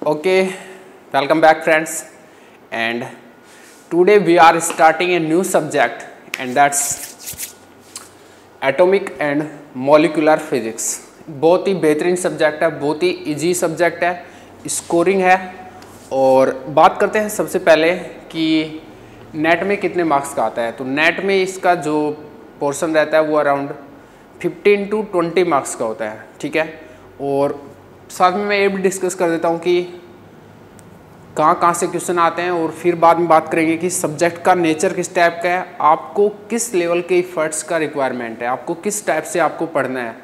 Okay, welcome back friends, and today we are starting a new subject and that's atomic and molecular physics। बहुत ही बेहतरीन subject है, बहुत ही easy subject है, scoring है। और बात करते हैं सबसे पहले कि नेट में कितने मार्क्स का आता है। तो नेट में इसका जो पोर्शन रहता है वो अराउंड 15 to 20 मार्क्स का होता है, ठीक है। और साथ में मैं ये भी डिस्कस कर देता हूँ कि कहाँ से क्वेश्चन आते हैं, और फिर बाद में बात करेंगे कि सब्जेक्ट का नेचर किस टाइप का है, आपको किस लेवल के इफर्ट्स का रिक्वायरमेंट है, आपको किस टाइप से आपको पढ़ना है,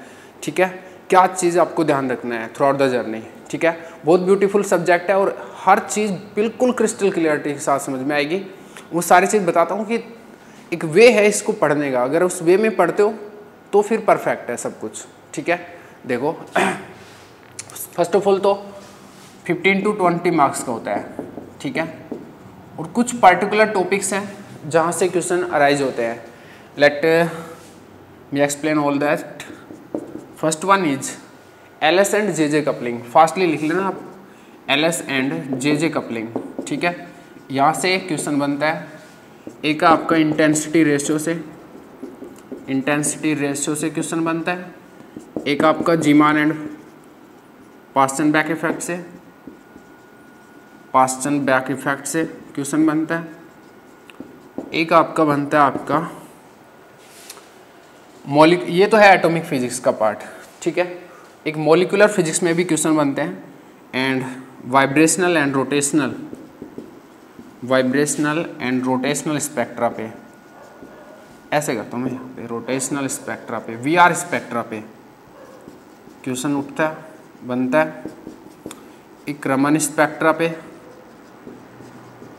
ठीक है, क्या चीज़ आपको ध्यान रखना है थ्रू आउट द जर्नी, ठीक है। बहुत ब्यूटीफुल सब्जेक्ट है और हर चीज़ बिल्कुल क्रिस्टल क्लियरिटी के साथ समझ में आएगी। वो सारी चीज़ बताता हूँ कि एक वे है इसको पढ़ने का, अगर उस वे में पढ़ते हो तो फिर परफेक्ट है सब कुछ, ठीक है। देखो फर्स्ट ऑफ ऑल तो 15 to 20 मार्क्स का होता है, ठीक है। और कुछ पर्टिकुलर टॉपिक्स हैं जहाँ से क्वेश्चन अराइज होते हैं। Let me explain all that. First one is LS and JJ coupling. Fastly लिख लेना आप, एलएस एंड जेजे कपलिंग, ठीक है। यहाँ से क्वेश्चन बनता है। एक आपका इंटेंसिटी रेशियो से क्वेश्चन बनता है। एक आपका Zeeman and Paschen back effect से क्वेश्चन बनता है। एक आपका बनता है आपका ये तो है एटॉमिक फिजिक्स का पार्ट, ठीक है। एक मॉलिक्यूलर फिजिक्स में भी क्वेश्चन बनते हैं। And vibrational and rotational spectra पे, ऐसे करता हूँ मैं यहाँ पे, रोटेशनल स्पेक्ट्रा पे, वीआर स्पेक्ट्रा पे क्वेश्चन उठता है, बनता है। एक रमन स्पेक्ट्रा पे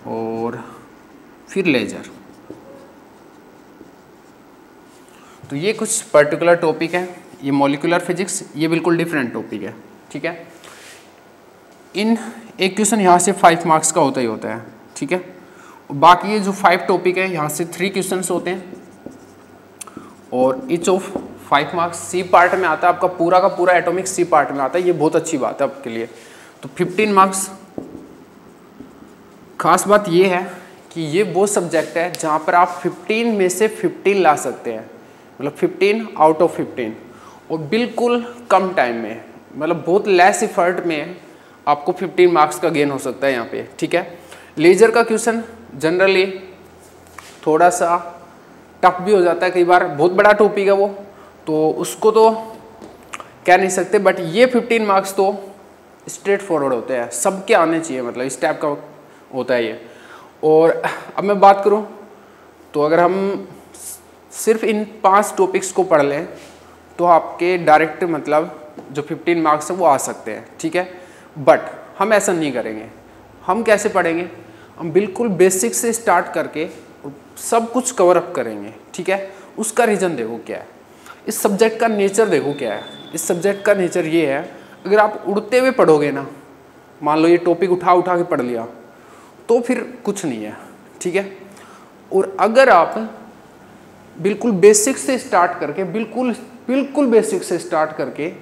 और फिर लेजर। तो ये कुछ पर्टिकुलर टॉपिक है। ये मॉलिक्यूलर फिजिक्स, ये बिल्कुल डिफरेंट टॉपिक है, ठीक है। इन एक क्वेश्चन यहाँ से 5 मार्क्स का होता ही होता है, ठीक है। बाकी ये जो 5 टॉपिक है यहाँ से 3 क्वेश्चंस होते हैं और each of 5 marks C part में आता है। आपका पूरा का पूरा एटॉमिक सी पार्ट में आता है, ये बहुत अच्छी बात है आपके लिए। तो 15 मार्क्स। खास बात ये है कि ये वो सब्जेक्ट है जहाँ पर आप 15 में से 15 ला सकते हैं, मतलब 15 आउट ऑफ 15, और बिल्कुल कम टाइम में, मतलब बहुत लेस इफर्ट में आपको 15 मार्क्स का गेन हो सकता है यहाँ पे, ठीक है। लेजर का क्वेश्चन जनरली थोड़ा सा टफ भी हो जाता है कई बार, बहुत बड़ा टॉपिक है वो, तो उसको तो कह नहीं सकते, बट ये 15 मार्क्स तो स्ट्रेट फॉरवर्ड होते हैं, सबके आने चाहिए, मतलब इस टाइप का होता है ये। और अब मैं बात करूं तो अगर हम सिर्फ इन 5 टॉपिक्स को पढ़ लें तो आपके डायरेक्ट मतलब जो 15 मार्क्स हैं वो आ सकते हैं, ठीक है। बट हम ऐसा नहीं करेंगे। हम कैसे पढ़ेंगे? हम बिल्कुल बेसिक से स्टार्ट करके सब कुछ कवर अप करेंगे, ठीक है। उसका रीज़न देखो क्या है, इस सब्जेक्ट का नेचर देखो क्या है। इस सब्जेक्ट का नेचर ये है, अगर आप उड़ते हुए पढ़ोगे ना, मान लो ये टॉपिक उठा के पढ़ लिया, तो फिर कुछ नहीं है, ठीक है। और अगर आप बिल्कुल बेसिक से स्टार्ट करके, बिल्कुल बेसिक से स्टार्ट करके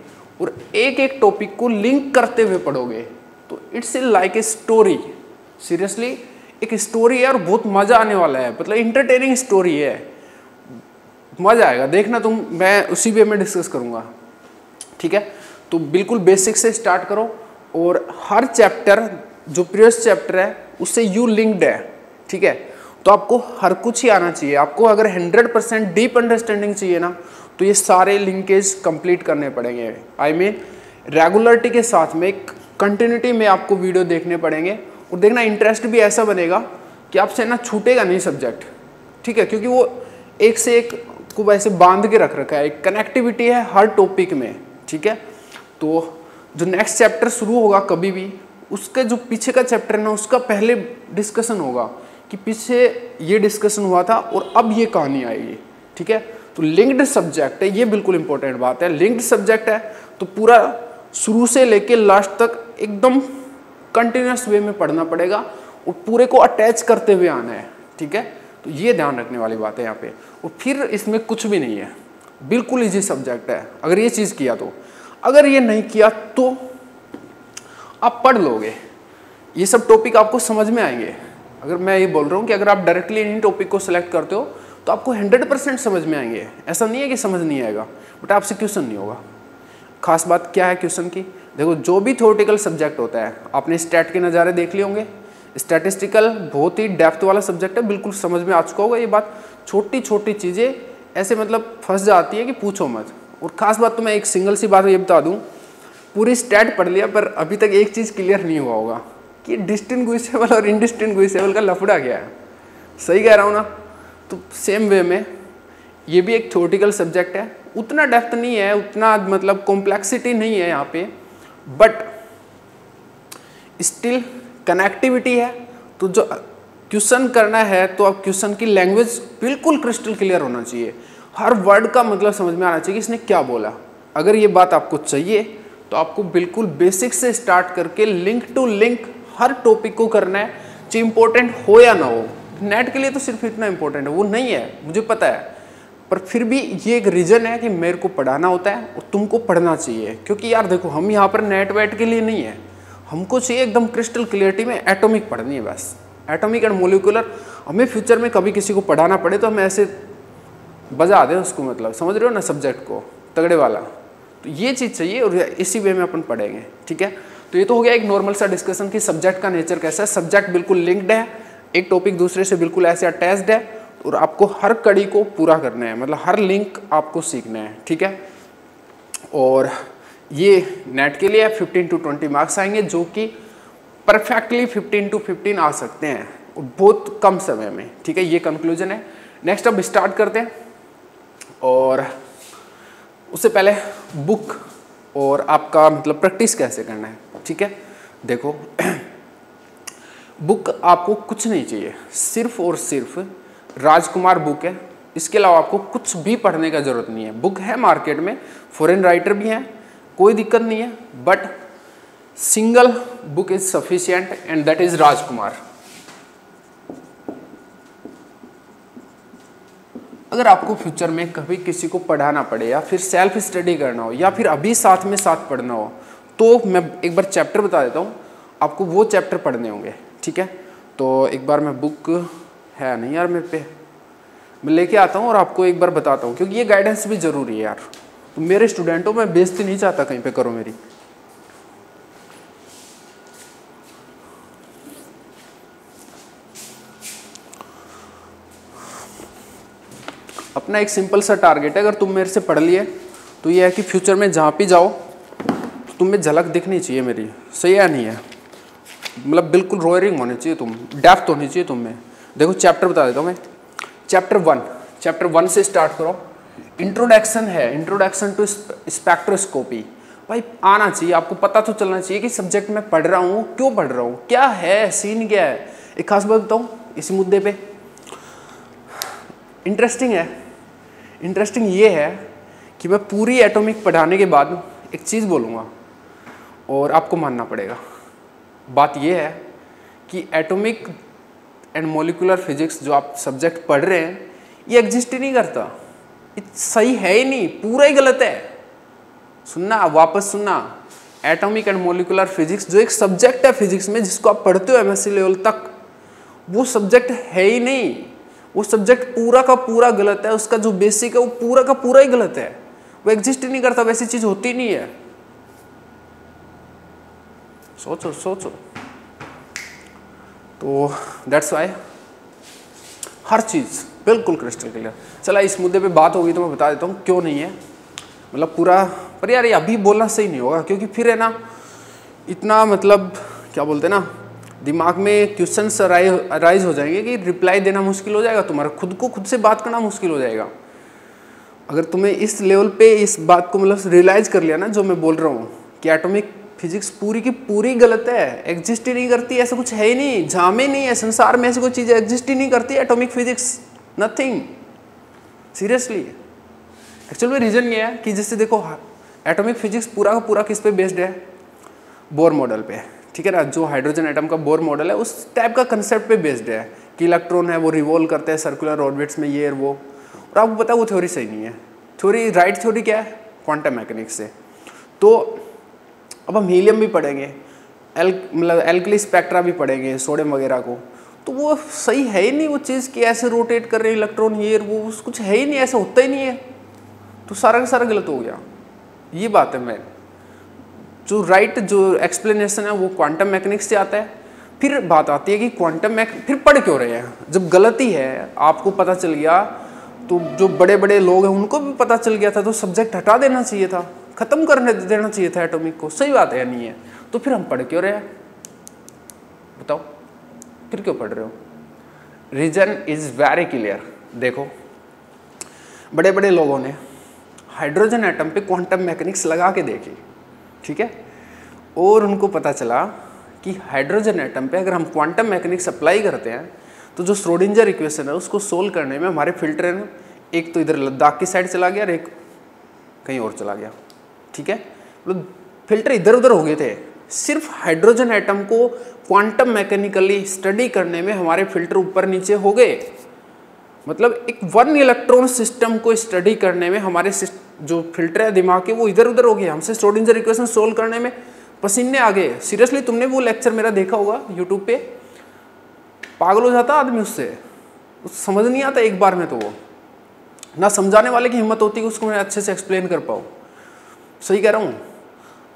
और एक एक टॉपिक को लिंक करते हुए पढ़ोगे तो it's like a story. Seriously एक स्टोरी है और बहुत मज़ा आने वाला है, मतलब इंटरटेनिंग स्टोरी है, मज़ा आएगा देखना तुम। मैं उसी वे में डिस्कस करूँगा, ठीक है। तो बिल्कुल बेसिक से स्टार्ट करो और हर चैप्टर जो प्रीवियस चैप्टर है उससे यू लिंक्ड है, ठीक है। तो आपको हर कुछ ही आना चाहिए। आपको अगर 100% डीप अंडरस्टैंडिंग चाहिए ना, तो ये सारे लिंकेज कंप्लीट करने पड़ेंगे। आई मीन रेगुलरिटी के साथ में, एक कंटिन्यूटी में आपको वीडियो देखने पड़ेंगे। और देखना इंटरेस्ट भी ऐसा बनेगा कि आपसे ना छूटेगा नहीं सब्जेक्ट, ठीक है, क्योंकि वो एक से एक को वैसे बांध के रख रखा है, एक कनेक्टिविटी है हर टॉपिक में, ठीक है। तो जो नेक्स्ट चैप्टर शुरू होगा कभी भी, उसका जो पीछे का चैप्टर है ना, उसका पहले डिस्कशन होगा कि पीछे ये डिस्कशन हुआ था और अब ये कहानी आएगी, ठीक है। तो लिंक्ड सब्जेक्ट है, ये बिल्कुल इंपॉर्टेंट बात है। लिंक्ड सब्जेक्ट है तो पूरा शुरू से लेके लास्ट तक एकदम कंटिन्यूस वे में पढ़ना पड़ेगा और पूरे को अटैच करते हुए आना है, ठीक है। तो ये ध्यान रखने वाली बात है यहाँ पे। और फिर इसमें कुछ भी नहीं है, बिल्कुल इजी सब्जेक्ट है अगर ये चीज़ किया तो। अगर ये नहीं किया तो आप पढ़ लोगे, ये सब टॉपिक आपको समझ में आएंगे। अगर मैं ये बोल रहा हूँ कि अगर आप डायरेक्टली इन टॉपिक को सिलेक्ट करते हो तो आपको 100% समझ में आएंगे। ऐसा नहीं है कि समझ नहीं आएगा, बट आपसे क्वेश्चन नहीं होगा। खास बात क्या है क्वेश्चन की, देखो जो भी थ्योरेटिकल सब्जेक्ट होता है, आपने स्टैट के नज़ारे देख लिए होंगे। स्टैटिस्टिकल बहुत ही डेप्थ वाला सब्जेक्ट है, बिल्कुल समझ में आ चुका होगा ये बात। छोटी छोटी चीज़ें ऐसे मतलब फंस जाती है कि पूछो मत। और ख़ास बात तो मैं एक सिंगल सी बात ये बता दूँ, पूरी स्टैट पढ़ लिया पर अभी तक एक चीज़ क्लियर नहीं हुआ होगा कि डिस्टिंग्विशेबल और इनडिस्टिंग्विशेबल का लफड़ा क्या है। सही कह रहा हूँ ना? तो सेम वे में ये भी एक थ्योरेटिकल सब्जेक्ट है, उतना डेप्थ नहीं है, उतना मतलब कॉम्प्लेक्सिटी नहीं है यहाँ पे, बट स्टिल कनेक्टिविटी है। तो जो क्वेश्चन करना है तो आप क्वेश्चन की लैंग्वेज बिल्कुल क्रिस्टल क्लियर होना चाहिए, हर वर्ड का मतलब समझ में आना चाहिए कि इसने क्या बोला। अगर ये बात आपको चाहिए तो आपको बिल्कुल बेसिक से स्टार्ट करके लिंक टू लिंक हर टॉपिक को करना है, चाहे इंपॉर्टेंट हो या ना हो। नेट के लिए तो सिर्फ इतना इंपॉर्टेंट है, वो नहीं है मुझे पता है, पर फिर भी ये एक रीज़न है कि मेरे को पढ़ाना होता है और तुमको पढ़ना चाहिए। क्योंकि यार देखो, हम यहाँ पर नेट वेट के लिए नहीं है, हमको चाहिए एकदम क्रिस्टल क्लियरिटी में एटॉमिक पढ़नी है बस, एटॉमिक एंड मोलिकुलर। हमें फ्यूचर में कभी किसी को पढ़ाना पड़े तो हम ऐसे बजा दें उसको, मतलब समझ रहे हो ना सब्जेक्ट को, तगड़े वाला। तो ये चीज़ चाहिए और इसी वे में अपन पढ़ेंगे, ठीक है। तो ये तो हो गया एक नॉर्मल सा डिस्कशन कि सब्जेक्ट का नेचर कैसा है। सब्जेक्ट बिल्कुल लिंक्ड है, एक टॉपिक दूसरे से बिल्कुल ऐसे अटैच्ड है, और आपको हर कड़ी को पूरा करना है, मतलब हर लिंक आपको सीखना है, ठीक है। और ये नेट के लिए 15 to 20 मार्क्स आएंगे, जो कि परफेक्टली 15 to 15 आ सकते हैं और बहुत कम समय में, ठीक है। ये कंक्लूजन है। नेक्स्ट अब स्टार्ट करते हैं, और उससे पहले बुक और आपका मतलब प्रैक्टिस कैसे करना है, ठीक है। देखो बुक आपको कुछ नहीं चाहिए, सिर्फ और सिर्फ राजकुमार बुक है, इसके अलावा आपको कुछ भी पढ़ने का जरूरत नहीं है। बुक है मार्केट में, फॉरेन राइटर भी हैं, कोई दिक्कत नहीं है, but single book is sufficient and that is Rajkumar. अगर आपको फ्यूचर में कभी किसी को पढ़ाना पड़े या फिर सेल्फ स्टडी करना हो या फिर अभी साथ में साथ पढ़ना हो, तो मैं एक बार चैप्टर बता देता हूँ, आपको वो चैप्टर पढ़ने होंगे, ठीक है। तो एक बार मैं बुक है नहीं यार मेरे पे, मैं लेके आता हूँ और आपको एक बार बताता हूँ, क्योंकि ये गाइडेंस भी ज़रूरी है यार। तो मेरे स्टूडेंटों में बेइज्जती नहीं चाहता कहीं पे करो मेरी। अपना एक सिंपल सा टारगेट है, अगर तुम मेरे से पढ़ लिए तो ये है कि फ्यूचर में जहाँ भी जाओ तो तुम में झलक दिखनी चाहिए मेरी, सही है नहीं है, मतलब बिल्कुल रोयरिंग होनी चाहिए, तुम डेप्थ होनी चाहिए तुम में। देखो चैप्टर बता देता हूँ मैं। चैप्टर 1 से स्टार्ट करो। इंट्रोडक्शन है, इंट्रोडक्शन टू स्पेक्ट्रोस्कोपी। भाई आना चाहिए आपको, पता तो चलना चाहिए कि सब्जेक्ट में पढ़ रहा हूँ, क्यों पढ़ रहा हूँ, क्या है सीन, क्या है। एक खास बात बताऊँ इस मुद्दे पे, इंटरेस्टिंग है। इंटरेस्टिंग ये है कि मैं पूरी एटॉमिक पढ़ाने के बाद एक चीज़ बोलूँगा और आपको मानना पड़ेगा। बात ये है कि एटॉमिक एंड मोलिकुलर फिजिक्स जो आप सब्जेक्ट पढ़ रहे हैं, ये एग्जिस्ट ही नहीं करता, ये सही है ही नहीं, पूरा ही गलत है। सुनना, वापस सुनना। एटॉमिक एंड मोलिकुलर फिजिक्स जो एक सब्जेक्ट है फिजिक्स में, जिसको आप पढ़ते हो एमएससी लेवल तक, वो सब्जेक्ट है ही नहीं। वो सब्जेक्ट पूरा का पूरा गलत है, उसका जो बेसिक है वो पूरा का पूरा ही गलत है, वो एग्जिस्ट ही नहीं करता, वैसी चीज होती नहीं है। सोचो सोचो। तो दैट्स वाई हर चीज़ बिल्कुल क्रिस्टल क्लियर। चला इस मुद्दे पे बात होगी तो मैं बता देता हूँ क्यों नहीं है, मतलब पूरा। पर यार ये अभी बोलना सही नहीं होगा, क्योंकि फिर है ना इतना मतलब क्या बोलते हैं ना, दिमाग में क्वेश्चंस अराइज हो जाएंगे कि रिप्लाई देना मुश्किल हो जाएगा, तुम्हारा खुद को खुद से बात करना मुश्किल हो जाएगा। अगर तुम्हें इस लेवल पे इस बात को मतलब रियलाइज कर लिया ना, जो मैं बोल रहा हूँ कि एटॉमिक फिजिक्स पूरी की पूरी गलत है, एग्जिस्ट ही नहीं करती, ऐसा कुछ है ही नहीं, जामे नहीं है संसार में, ऐसी कोई चीज़ एग्जिस्ट ही नहीं करती atomic physics, nothing, seriously. Actual में रीज़न ये है कि जैसे देखो एटॉमिक फिजिक्स पूरा का पूरा किस पे बेस्ड है, बोर मॉडल पे, ठीक है ना। जो हाइड्रोजन एटम का बोर मॉडल है उस टाइप का कंसेप्ट पे बेस्ड है कि इलेक्ट्रॉन है वो रिवॉल्व करते हैं सर्कुलर ऑर्बिट्स में, ये और वो। और आपको पता है वो थ्योरी सही नहीं है। थ्योरी राइट थ्योरी क्या है, क्वांटम मैकेनिक्स से। तो अब हम हीलियम भी पढ़ेंगे। मतलब एल्कली स्पेक्ट्रा भी पढ़ेंगे सोडियम वगैरह को, तो वो सही है ही नहीं वो चीज़ कि ऐसे रोटेट कर रहे हैं इलेक्ट्रॉन ये वो कुछ है ही नहीं, ऐसा होता ही नहीं है, तो सारा का सारा गलत हो गया। ये बात है। मैं जो जो एक्सप्लेनेशन है वो क्वांटम मैकेनिक्स से आता है। फिर बात आती है कि फिर पढ़ क्यों रहे हैं जब गलती है, आपको पता चल गया तो जो बड़े बड़े लोग हैं उनको भी पता चल गया था, तो सब्जेक्ट हटा देना चाहिए था, खत्म करने देना चाहिए था एटॉमिक को। सही बात है या नहीं है? तो फिर हम पढ़ क्यों रहे हैं बताओ, फिर क्यों पढ़ रहे हो? Reason is very clear. देखो बड़े बड़े लोगों ने हाइड्रोजन एटम पे क्वांटम मैकेनिक्स लगा के देखी, ठीक है, और उनको पता चला कि हाइड्रोजन एटम पे अगर हम क्वांटम मैकेनिक्स अप्लाई करते हैं तो जो श्रोडिंजर इक्वेशन है उसको सोल्व करने में हमारे फिल्टर है एक तो इधर लद्दाख की साइड चला गया और एक कहीं और चला गया, ठीक है, मतलब फिल्टर इधर उधर हो गए थे। सिर्फ हाइड्रोजन एटम को क्वांटम मैकेनिकली स्टडी करने में हमारे फिल्टर ऊपर नीचे हो गए। मतलब एक 1 इलेक्ट्रॉन सिस्टम को स्टडी करने में हमारे जो फिल्टर है दिमाग के वो इधर उधर हो गए। हमसे श्रोडिंजर इक्वेशन सोल्व करने में पसीने आ गए। सीरियसली तुमने वो लेक्चर मेरा देखा होगा यूट्यूब पे, पागल हो जाता आदमी उससे, समझ नहीं आता एक बार में, तो वो ना समझाने वाले की हिम्मत होती है उसको मैं अच्छे से एक्सप्लेन कर पाऊँ। सही कह रहा हूँ।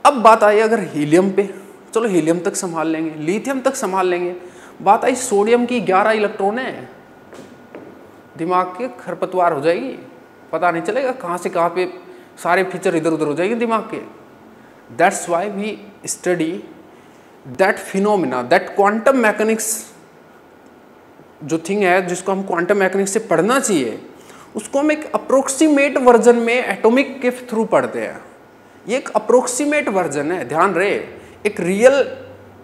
अब बात आई अगर हीलियम पे, चलो हीलियम तक संभाल लेंगे, लिथियम तक संभाल लेंगे। बात आई सोडियम की 11 इलेक्ट्रॉन है, दिमाग के खरपतवार हो जाएगी, पता नहीं चलेगा कहाँ से कहाँ पे सारे फीचर इधर उधर हो जाएंगे दिमाग के। That's why we study that phenomena, that quantum mechanics जो थिंग है जिसको हम क्वांटम मैकेनिक्स से पढ़ना चाहिए, उसको हम एक अप्रोक्सीमेट वर्जन में एटॉमिक के थ्रू पढ़ते हैं। ये एक अप्रोक्सीमेट वर्जन है, ध्यान रहे, एक रियल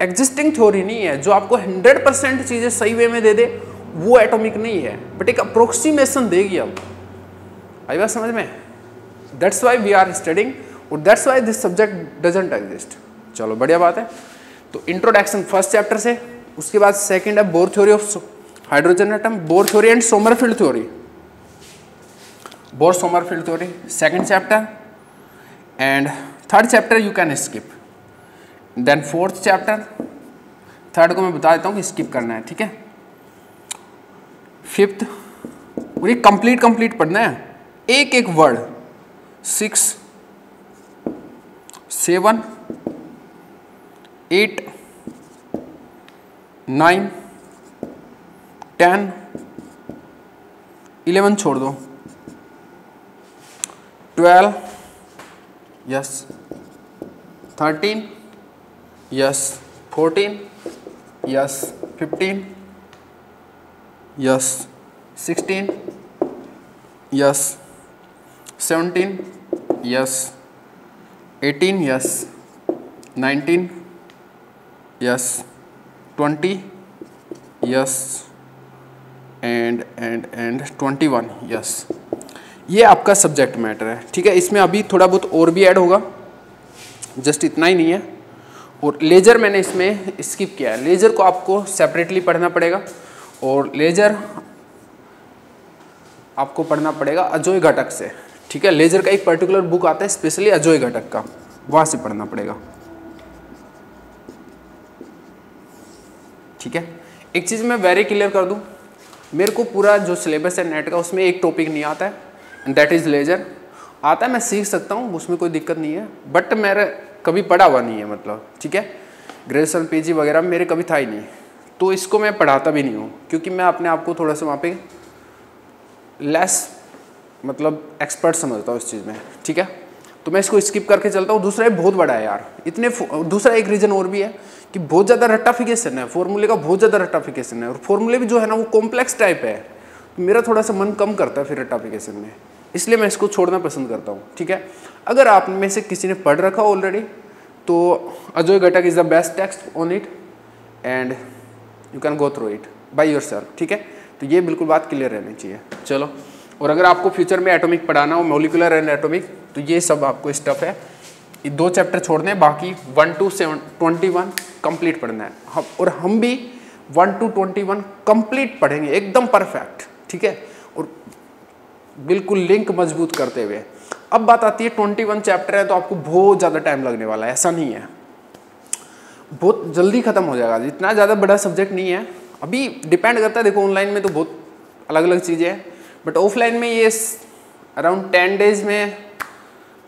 एग्जिस्टिंग थ्योरी नहीं है जो आपको 100% चीज़ें सही वे में दे दे, वो एटॉमिक नहीं है, बट एक अप्रोक्सीमेशन देगी। अब आई बात समझ में? That's why we are studying और that's why this subject doesn't exist. चलो बढ़िया बात है। तो इंट्रोडक्शन फर्स्ट चैप्टर से, उसके बाद सेकंड है Bohr theory of hydrogen atom, Bohr theory and Sommerfeld theory, Bohr Sommerfeld theory second chapter, and third chapter you can skip, then fourth chapter, third को मैं बता देता हूँ कि स्किप करना है, ठीक है। फिफ्थ पूरी कंप्लीट पढ़ना है, एक एक वर्ड, 6, 7, 8, 9, 10, 11 छोड़ दो, 12, yes, 13, yes, 14, yes, 15, yes, 16, yes, 17, yes, 18, yes, 19, yes, 20, yes, and 21, yes. ये आपका सब्जेक्ट मैटर है, ठीक है। इसमें अभी थोड़ा बहुत और भी ऐड होगा, जस्ट इतना ही नहीं है। और लेजर मैंने इसमें स्किप किया है, लेजर को आपको सेपरेटली पढ़ना पड़ेगा, और लेजर आपको पढ़ना पड़ेगा अजोय घटक से, ठीक है। लेजर का एक पर्टिकुलर बुक आता है स्पेशली अजोय घटक का, वहाँ से पढ़ना पड़ेगा, ठीक है। एक चीज़ मैं वेरी क्लियर कर दूँ, मेरे को पूरा जो सिलेबस है नेट का उसमें एक टॉपिक नहीं आता है, दैट इज़ लेजर। आता है, मैं सीख सकता हूँ, उसमें कोई दिक्कत नहीं है, बट मेरा कभी पढ़ा हुआ नहीं है, मतलब, ठीक है। ग्रेजुएशन पीजी वगैरह मेरे कभी था ही नहीं, तो इसको मैं पढ़ाता भी नहीं हूँ, क्योंकि मैं अपने आप को थोड़ा सा वहाँ पे लेस मतलब एक्सपर्ट समझता हूँ इस चीज़ में, ठीक है। तो मैं इसको स्किप करके चलता हूँ। दूसरा ये बहुत बड़ा है यार, दूसरा एक रीज़न और भी है कि बहुत ज़्यादा रट्टाफिकेशन है, फॉर्मूले का बहुत ज़्यादा रट्टाफिकेशन है, और फॉर्मूले भी जो है ना वो कॉम्प्लेक्स टाइप है, तो मेरा थोड़ा सा मन कम करता है फिर रट्टाफिकेशन में, इसलिए मैं इसको छोड़ना पसंद करता हूँ, ठीक है। अगर आप में से किसी ने पढ़ रखा ऑलरेडी तो अजोय घटक is the best text on it and you can go through it by yourself, ठीक है। तो ये बिल्कुल बात क्लियर रहनी चाहिए। चलो, और अगर आपको फ्यूचर में एटॉमिक पढ़ाना हो, मॉलिक्यूलर एंड एटॉमिक, तो ये सब आपको स्टफ है, ये 2 चैप्टर छोड़ने हैं, बाकी 1 to 21 कंप्लीट पढ़ना है। और हम भी 1 to 21 कंप्लीट पढ़ेंगे एकदम परफेक्ट, ठीक है, और बिल्कुल लिंक मजबूत करते हुए। अब बात आती है 21 चैप्टर है तो आपको बहुत ज़्यादा टाइम लगने वाला है, ऐसा नहीं है। बहुत जल्दी ख़त्म हो जाएगा, इतना ज़्यादा बड़ा सब्जेक्ट नहीं है। अभी डिपेंड करता है, देखो ऑनलाइन में तो बहुत अलग अलग चीज़ें हैं, बट ऑफलाइन में ये अराउंड 10 डेज़ में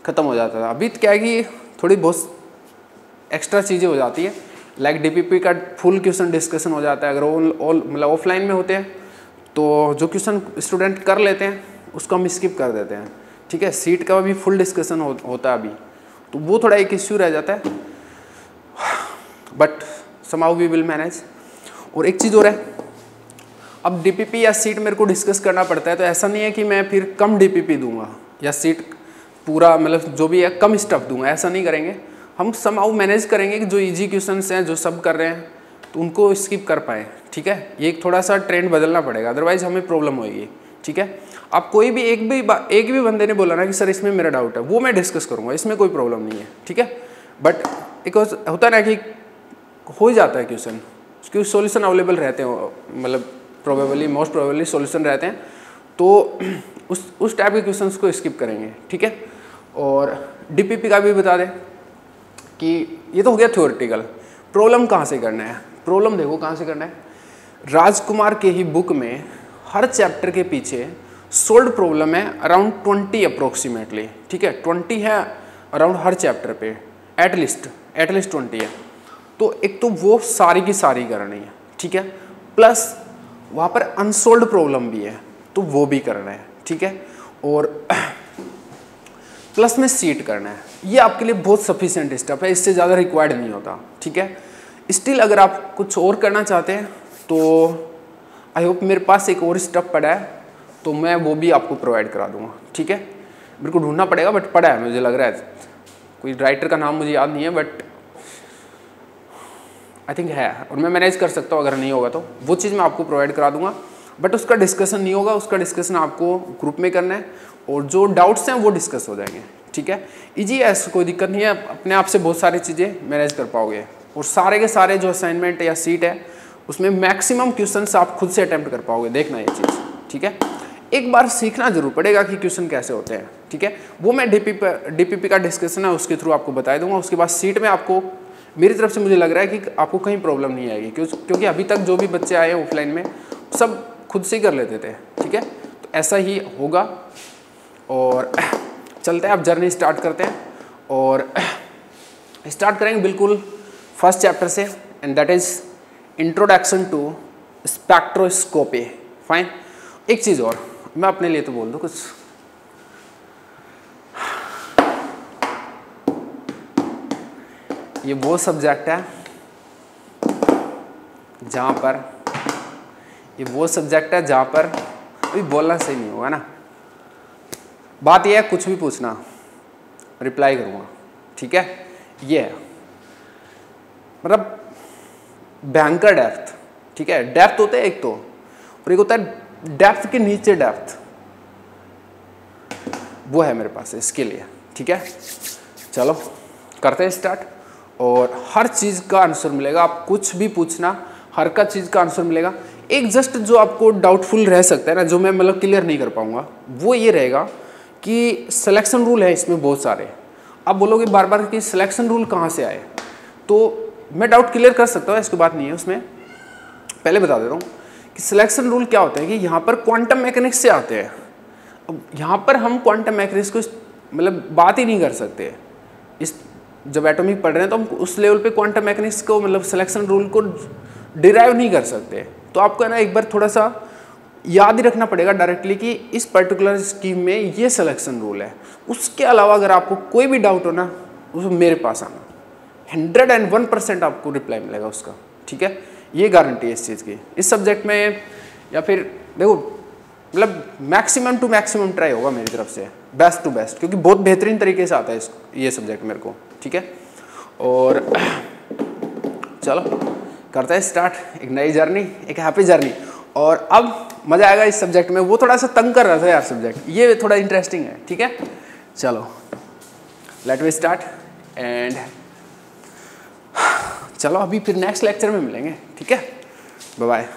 ख़त्म हो जाता था। अभी क्या है कि थोड़ी बहुत एक्स्ट्रा चीज़ें हो जाती है, लाइक डीपीपी का फुल क्वेश्चन डिस्कशन हो जाता है। अगर मतलब ऑफलाइन में होते हैं तो जो क्वेश्चन स्टूडेंट कर लेते हैं उसको हम स्किप कर देते हैं, ठीक है। सीट का भी फुल डिस्कशन होता है अभी, तो वो थोड़ा एक इश्यू रह जाता है, but somehow we will manage. और एक चीज़ और है, अब डीपीपी या सीट मेरे को डिस्कस करना पड़ता है, तो ऐसा नहीं है कि मैं फिर कम डीपीपी दूंगा या सीट पूरा मतलब जो भी है कम स्टफ दूंगा, ऐसा नहीं करेंगे। हम समहाउ मैनेज करेंगे कि जो इजी क्वेश्चंस हैं जो सब कर रहे हैं तो उनको स्किप कर पाएँ, ठीक है। ये एक थोड़ा सा ट्रेंड बदलना पड़ेगा, अदरवाइज हमें प्रॉब्लम होगी, ठीक है। आप कोई भी एक भी बंदे ने बोला ना कि सर इसमें मेरा डाउट है, वो मैं डिस्कस करूँगा, इसमें कोई प्रॉब्लम नहीं है, ठीक है। बट एक होता है ना कि हो जाता है क्वेश्चन, उसके सॉल्यूशन अवेलेबल रहते हैं, मतलब प्रोबेबली मोस्ट प्रोबेबली सॉल्यूशन रहते हैं, तो उस टाइप के क्वेश्चंस को स्किप करेंगे, ठीक है। और डीपीपी का भी बता दें कि ये तो हो गया थ्योरेटिकल। प्रॉब्लम कहाँ से करना है, प्रॉब्लम देखो कहाँ से करना है। राजकुमार के ही बुक में हर चैप्टर के पीछे सोल्ड प्रॉब्लम है अराउंड 20 अप्रोक्सीमेटली, ठीक है। 20 है अराउंड हर चैप्टर पे, एटलीस्ट 20 है। तो एक तो वो सारी की सारी करनी है, ठीक है, प्लस वहाँ पर अनसोल्ड प्रॉब्लम भी है तो वो भी करना है, ठीक है। और प्लस में सीट करना है, ये आपके लिए बहुत सफिशिएंट स्टेप है, इससे ज़्यादा रिक्वायर्ड नहीं होता, ठीक है। स्टिल अगर आप कुछ और करना चाहते हैं तो आई होप मेरे पास एक और स्टेप पड़ा है, तो मैं वो भी आपको प्रोवाइड करा दूंगा, ठीक है। मेरे को ढूंढना पड़ेगा, बट पड़ा है, मुझे लग रहा है, कोई राइटर का नाम मुझे याद नहीं है, बट आई थिंक है, और मैं मैनेज कर सकता हूँ। अगर नहीं होगा तो वो चीज़ मैं आपको प्रोवाइड करा दूंगा, बट उसका डिस्कशन नहीं होगा, उसका डिस्कशन आपको ग्रुप में करना है, और जो डाउट्स हैं वो डिस्कस हो जाएंगे, ठीक है। ईजी है, ऐसा कोई दिक्कत नहीं है, अपने आप से बहुत सारी चीज़ें मैनेज कर पाओगे। और सारे के सारे जो असाइनमेंट या सीट है उसमें मैक्सिमम क्वेश्चंस आप खुद से अटेम्प्ट कर पाओगे, देखना ये चीज़, ठीक है। एक बार सीखना जरूर पड़ेगा कि क्वेश्चन कैसे होते हैं, ठीक है। वो मैं डीपीपी का डिस्कशन है उसके थ्रू आपको बता दूंगा। उसके बाद सीट में आपको मेरी तरफ से मुझे लग रहा है कि आपको कहीं प्रॉब्लम नहीं आएगी, क्योंकि अभी तक जो भी बच्चे आए हैं ऑफलाइन में सब खुद से ही कर लेते थे, ठीक है। तो ऐसा ही होगा, और चलते हैं, आप जर्नी स्टार्ट करते हैं, और स्टार्ट करेंगे बिल्कुल फर्स्ट चैप्टर से, and that is introduction to spectroscopy. Fine. एक चीज़ और मैं अपने लिए तो बोल दूँ कुछ, ये वो सब्जेक्ट है जहाँ पर अभी बोलना सही नहीं होगा ना, बात यह है कुछ भी पूछना रिप्लाई करूँगा, ठीक है। ये है मतलब भयंकर डेप्थ, ठीक है। डेप्थ होता है एक तो, और एक होता है डेप्थ के नीचे डेप्थ, वो है मेरे पास इसके लिए, ठीक है। चलो करते हैं स्टार्ट, और हर चीज़ का आंसर मिलेगा, आप कुछ भी पूछना हर का चीज़ का आंसर मिलेगा। एक जस्ट जो आपको डाउटफुल रह सकता है ना, जो मैं मतलब क्लियर नहीं कर पाऊंगा, वो ये रहेगा कि सिलेक्शन रूल है इसमें बहुत सारे। आप बोलोगे बार बार कि सिलेक्शन रूल कहाँ से आए, तो मैं डाउट क्लियर कर सकता हूँ, इसकी बात नहीं है उसमें। पहले बता देता हूँ कि सिलेक्शन रूल क्या होते हैं, कि यहाँ पर क्वांटम मैकेनिक्स से आते हैं। अब यहाँ पर हम क्वांटम मैकेनिक्स को मतलब बात ही नहीं कर सकते, इस जब एटॉमिक पढ़ रहे हैं तो हम उस लेवल पे क्वांटम मैकेनिक्स को मतलब सिलेक्शन रूल को डिराइव नहीं कर सकते। तो आपको है ना एक बार थोड़ा सा याद ही रखना पड़ेगा डायरेक्टली कि इस पर्टिकुलर स्कीम में ये सिलेक्शन रूल है। उसके अलावा अगर आपको कोई भी डाउट हो ना, उस मेरे पास आना, 101% आपको रिप्लाई मिलेगा उसका, ठीक है। ये गारंटी है इस चीज़ की, इस सब्जेक्ट में। या फिर देखो मतलब मैक्सिमम टू मैक्सिमम ट्राई होगा मेरी तरफ से, बेस्ट टू बेस्ट, क्योंकि बहुत बेहतरीन तरीके से आता है ये सब्जेक्ट मेरे को, ठीक है। और चलो करते हैं स्टार्ट, एक नई जर्नी, एक हैप्पी जर्नी। और अब मज़ा आएगा इस सब्जेक्ट में। वो थोड़ा सा तंग कर रहा था यार सब्जेक्ट, ये थोड़ा इंटरेस्टिंग है, ठीक है। चलो लेट वी स्टार्ट, एंड चलो अभी फिर नेक्स्ट लेक्चर में मिलेंगे, ठीक है। Bye bye.